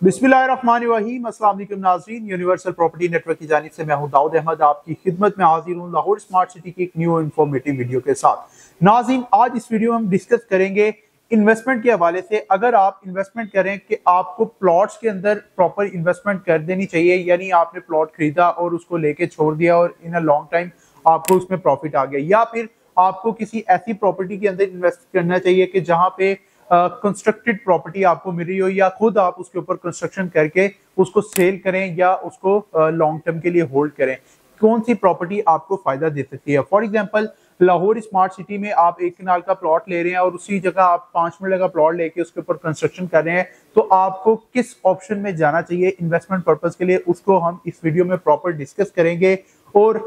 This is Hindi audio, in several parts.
बिस्मिल्लाहिर्रहमानिर्रहीम। अस्सलाम वालेकुम नाज़रीन, यूनिवर्सल प्रॉपर्टी नेटवर्क की जानिब से मैं हूं दाऊद अहमद आपकी खिदमत में हाजिर हूं लाहौर स्मार्ट सिटी की एक न्यू इन्फॉर्मेटिव वीडियो के साथ। नाज़रीन, आज इस वीडियो में हम डिस्कस करेंगे इन्वेस्टमेंट के हवाले से। अगर आप इन्वेस्टमेंट करें कि आपको प्लॉट्स के अंदर प्रॉपर इन्वेस्टमेंट कर देनी चाहिए, यानी आपने प्लॉट खरीदा और उसको लेके छोड़ दिया और इन अ लॉन्ग टाइम आपको उसमें प्रॉफिट आ गया, या फिर आपको किसी ऐसी प्रॉपर्टी के अंदर इन्वेस्ट करना चाहिए कि जहां पे कंस्ट्रक्टेड प्रॉपर्टी आपको मिल रही हो, या खुद आप उसके ऊपर कंस्ट्रक्शन करके उसको सेल करें या उसको लॉन्ग टर्म के लिए होल्ड करें। कौन सी प्रॉपर्टी आपको फायदा दे सकती है? For example, Lahore smart city में आप 1 कनाल का प्लॉट ले रहे हैं और उसी जगह आप 5 मरले का प्लॉट लेके उसके ऊपर कंस्ट्रक्शन कर रहे हैं, तो आपको किस ऑप्शन में जाना चाहिए इन्वेस्टमेंट पर्पज के लिए, उसको हम इस वीडियो में प्रॉपर डिस्कस करेंगे। और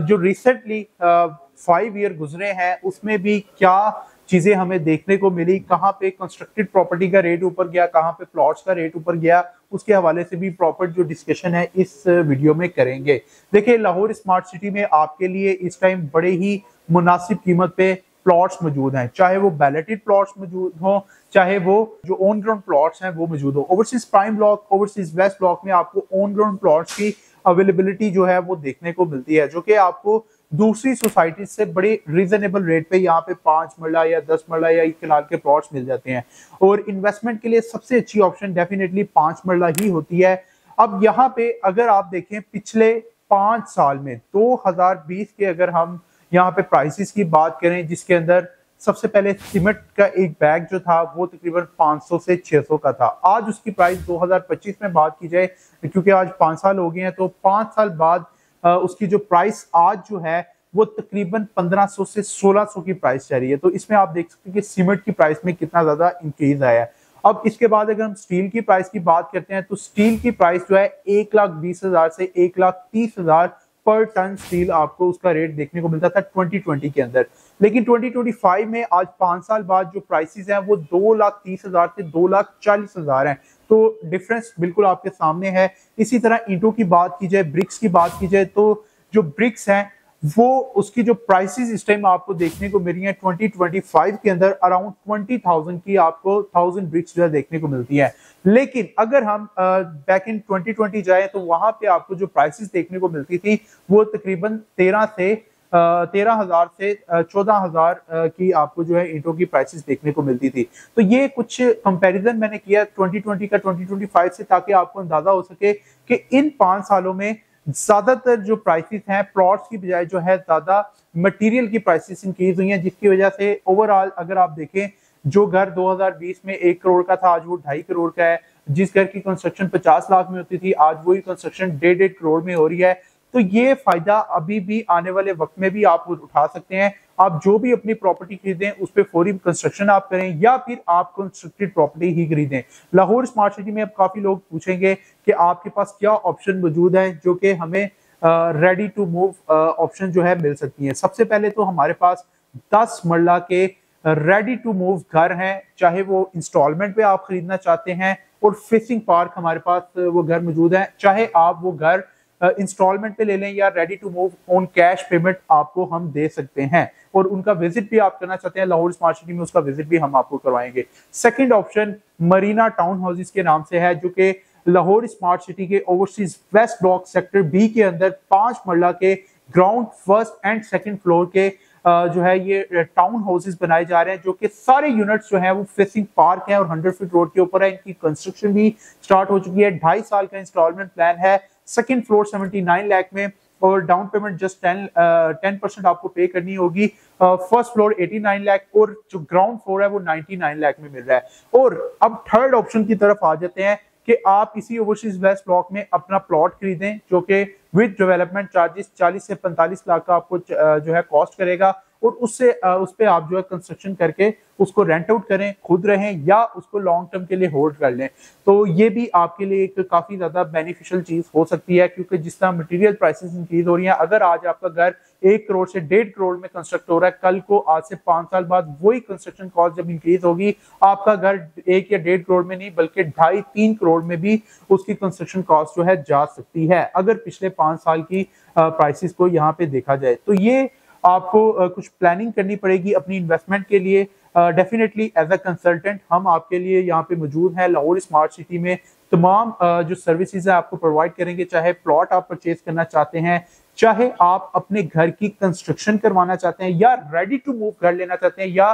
जो रिसेंटली 5 ईयर गुजरे हैं उसमें भी क्या चीजें हमें देखने को मिली, कहाँ पे कंस्ट्रक्टेड प्रॉपर्टी का रेट ऊपर गया, कहाँ पे प्लॉट्स का रेट ऊपर गया, उसके हवाले से भी प्रॉपर जो डिस्कशन है इस वीडियो में करेंगे। देखिए, लाहौर स्मार्ट सिटी में आपके लिए इस टाइम बड़े ही मुनासिब कीमत पे प्लॉट्स मौजूद हैं, चाहे वो बैलेटेड प्लॉट्स मौजूद हो, चाहे वो जो ऑन ग्राउंड प्लॉट्स हैं वो मौजूद हो। Overseas prime block, overseas west block में आपको ऑन ग्राउंड प्लॉट्स की अवेलेबिलिटी जो है वो देखने को मिलती है, जो कि आपको दूसरी सोसाइटी से बड़े रीजनेबल रेट पे यहाँ पे 5 मरला या 10 मरला या 1 कनाल के प्लॉट्स मिल जाते हैं। और इन्वेस्टमेंट के लिए सबसे अच्छी ऑप्शन डेफिनेटली 5 मरला ही होती है। अब यहाँ पे अगर आप देखें पिछले 5 साल में 2020 के अगर हम यहाँ पे प्राइसेस की बात करें, जिसके अंदर सबसे पहले सीमेंट का एक बैग जो था वो तकरीबन 500 से 600 का था। आज उसकी प्राइस 2025 में बात की जाए, क्योंकि आज 5 साल हो गए हैं, तो 5 साल बाद उसकी जो प्राइस आज जो है वो तकरीबन 1500 से 1600 की प्राइस जा रही है। तो इसमें आप देख सकते हैं कि सीमेंट की प्राइस में कितना ज्यादा इंक्रीज आया है। अब इसके बाद अगर हम स्टील की प्राइस की बात करते हैं, तो स्टील की प्राइस जो है 1,20,000 से 1,30,000 पर टन स्टील आपको उसका रेट देखने को मिलता था 2020 के अंदर। लेकिन 2025 में आज 5 साल बाद जो प्राइसेस हैं वो 2,30,000 से 2,40,000 हैं। तो डिफरेंस बिल्कुल आपके सामने है। इसी तरह ईंटों की बात की जाए, ब्रिक्स की बात की जाए, तो जो ब्रिक्स हैं वो उसकी जो प्राइसेस इस टाइम आपको देखने को मिल रही है 2025 के अंदर अराउंड 20,000 की आपको 1000 ब्रिक्स जो है देखने को मिलती है। लेकिन अगर हम बैक इन 2020 जाए तो वहां पे आपको जो प्राइसेस देखने को मिलती थी वो तकरीबन 13,000 से 14,000 की आपको जो है ईंटों की प्राइसेस देखने को मिलती थी। तो ये कुछ कंपैरिजन मैंने किया 2020 का 2025 से, ताकि आपको अंदाजा हो सके कि इन 5 सालों में ज्यादातर जो प्राइसेस हैं प्लॉट्स की बजाय जो है ज्यादा मटेरियल की प्राइसेस इंक्रीज हुई हैं, जिसकी वजह से ओवरऑल अगर आप देखें, जो घर 2020 में 1 करोड़ का था आज वो 2.5 करोड़ का है। जिस घर की कंस्ट्रक्शन 50 लाख में होती थी आज वही कंस्ट्रक्शन 1.5 करोड़ में हो रही है। तो ये फायदा अभी भी आने वाले वक्त में भी आप उठा सकते हैं। आप जो भी अपनी प्रॉपर्टी खरीदें उस पर फौरी कंस्ट्रक्शन आप करें, या फिर आप कंस्ट्रक्टेड प्रॉपर्टी ही खरीदें। लाहौर स्मार्ट सिटी में अब काफी लोग पूछेंगे कि आपके पास क्या ऑप्शन मौजूद है जो कि हमें रेडी टू मूव ऑप्शन जो है मिल सकती है। सबसे पहले तो हमारे पास 10 मरला के रेडी टू मूव घर हैं, चाहे वो इंस्टॉलमेंट पे आप खरीदना चाहते हैं, और फेसिंग पार्क हमारे पास वो घर मौजूद है। चाहे आप वो घर इंस्टॉलमेंट पे ले लें या ready to move on cash payment आपको हम दे सकते हैं, और उनका विजिट भी आप करना चाहते हैं लाहौर स्मार्ट सिटी में, उसका विजिट भी हम आपको करवाएंगे। Second option Marina town houses के नाम से है, जो कि लाहौर स्मार्ट सिटी के overseas west block sector B के अंदर 5 मरला के ground first and second floor के जो है ये टाउन हाउसेस बनाए जा रहे हैं, जो कि सारे यूनिट्स जो है वो फेसिंग पार्क है और 100 फीट रोड के ऊपर है। इनकी कंस्ट्रक्शन भी स्टार्ट हो चुकी है। 2.5 साल का इंस्टॉलमेंट प्लान है। सेकंड फ्लोर 79 लाख में, और डाउन पेमेंट जस्ट 10% आपको पे करनी होगी। फर्स्ट फ्लोर 89 लाख, और जो ग्राउंड फ्लोर है वो 99 लाख में मिल रहा है। और अब थर्ड ऑप्शन की तरफ आ जाते हैं कि आप इसी ओवरसीज वेस्ट ब्लॉक में अपना प्लॉट खरीदें, जो कि विद डेवलपमेंट चार्जेस 40 से 45 लाख का आपको जो है कॉस्ट करेगा, और उससे उस पे आप जो है कंस्ट्रक्शन करके उसको रेंट आउट करें, खुद रहें या उसको लॉन्ग टर्म के लिए होल्ड कर लें। तो ये भी आपके लिए एक काफी ज्यादा बेनिफिशियल चीज हो सकती है, क्योंकि जिस तरह मटेरियल प्राइसेस इंक्रीज हो रही हैं, अगर आज आपका घर 1 करोड़ से 1.5 करोड़ में कंस्ट्रक्ट हो रहा है, कल को आज से 5 साल बाद वही कंस्ट्रक्शन कॉस्ट जब इंक्रीज होगी, आपका घर 1 या 1.5 करोड़ में नहीं बल्कि 2.5-3 करोड़ में भी उसकी कंस्ट्रक्शन कॉस्ट जो है जा सकती है, अगर पिछले 5 साल की प्राइसेस को यहाँ पे देखा जाए। तो ये आपको कुछ प्लानिंग करनी पड़ेगी अपनी इन्वेस्टमेंट के लिए। डेफिनेटली एज अ कंसल्टेंट हम आपके लिए यहाँ पे मौजूद हैं लाहौर स्मार्ट सिटी में, तमाम जो सर्विसेज है आपको प्रोवाइड करेंगे। चाहे प्लॉट आप परचेज करना चाहते हैं, चाहे आप अपने घर की कंस्ट्रक्शन करवाना चाहते हैं, या रेडी टू मूव घर लेना चाहते हैं, या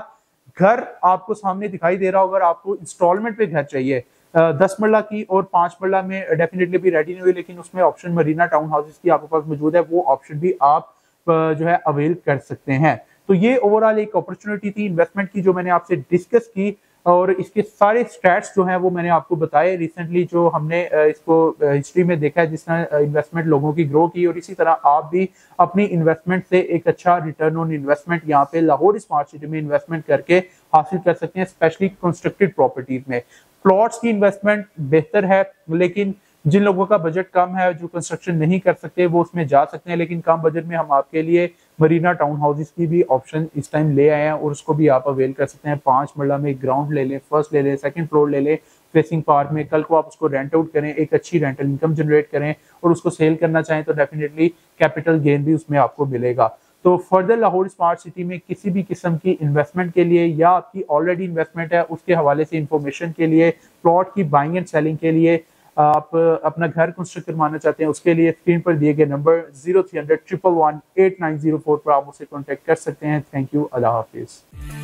घर आपको सामने दिखाई दे रहा होगा, आपको इंस्टॉलमेंट पे घर चाहिए 10 मरला की और 5 मरला में डेफिनेटली भी रेडी नहीं हुई, लेकिन उसमें ऑप्शन मरीना टाउन हाउसेस की आपके पास मौजूद है, वो ऑप्शन भी आप जो है अवेल कर सकते हैं। तो ये ओवरऑल एक अपॉर्चुनिटी थी इन्वेस्टमेंट की जो मैंने आपसे डिस्कस की, और इसके सारे स्टैट्स जो हैं वो मैंने आपको बताए। रिसेंटली जो हमने इसको हिस्ट्री में देखा है जिस तरह इन्वेस्टमेंट लोगों की ग्रो की, और इसी तरह आप भी अपनी इन्वेस्टमेंट से एक अच्छा रिटर्न ऑन इन्वेस्टमेंट यहाँ पे लाहौर स्मार्ट सिटी में इन्वेस्टमेंट करके हासिल कर सकते हैं, स्पेशली कंस्ट्रक्टेड प्रॉपर्टीज में। प्लॉट्स की इन्वेस्टमेंट बेहतर है, लेकिन जिन लोगों का बजट कम है, जो कंस्ट्रक्शन नहीं कर सकते, वो उसमें जा सकते हैं। लेकिन कम बजट में हम आपके लिए मरीना टाउन हाउसेस की भी ऑप्शन इस टाइम ले आए हैं, और उसको भी आप अवेल कर सकते हैं। 5 मरला में ग्राउंड ले लें, फर्स्ट ले लें, सेकंड फ्लोर ले लें फेसिंग पार्क में। कल को आप उसको रेंट आउट करें, एक अच्छी रेंटल इनकम जनरेट करें, और उसको सेल करना चाहें तो डेफिनेटली कैपिटल गेन भी उसमें आपको मिलेगा। तो फर्दर लाहौर स्मार्ट सिटी में किसी भी किस्म की इन्वेस्टमेंट के लिए, या आपकी ऑलरेडी इन्वेस्टमेंट है उसके हवाले से इंफॉर्मेशन के लिए, प्लॉट की बाइंग एंड सेलिंग के लिए, आप अपना घर कंस्ट्रक्ट करवाना चाहते हैं, उसके लिए स्क्रीन पर दिए गए नंबर 0300 111 8904 पर आप मुझसे कॉन्टेक्ट कर सकते हैं। Thank you, Allah Hafiz.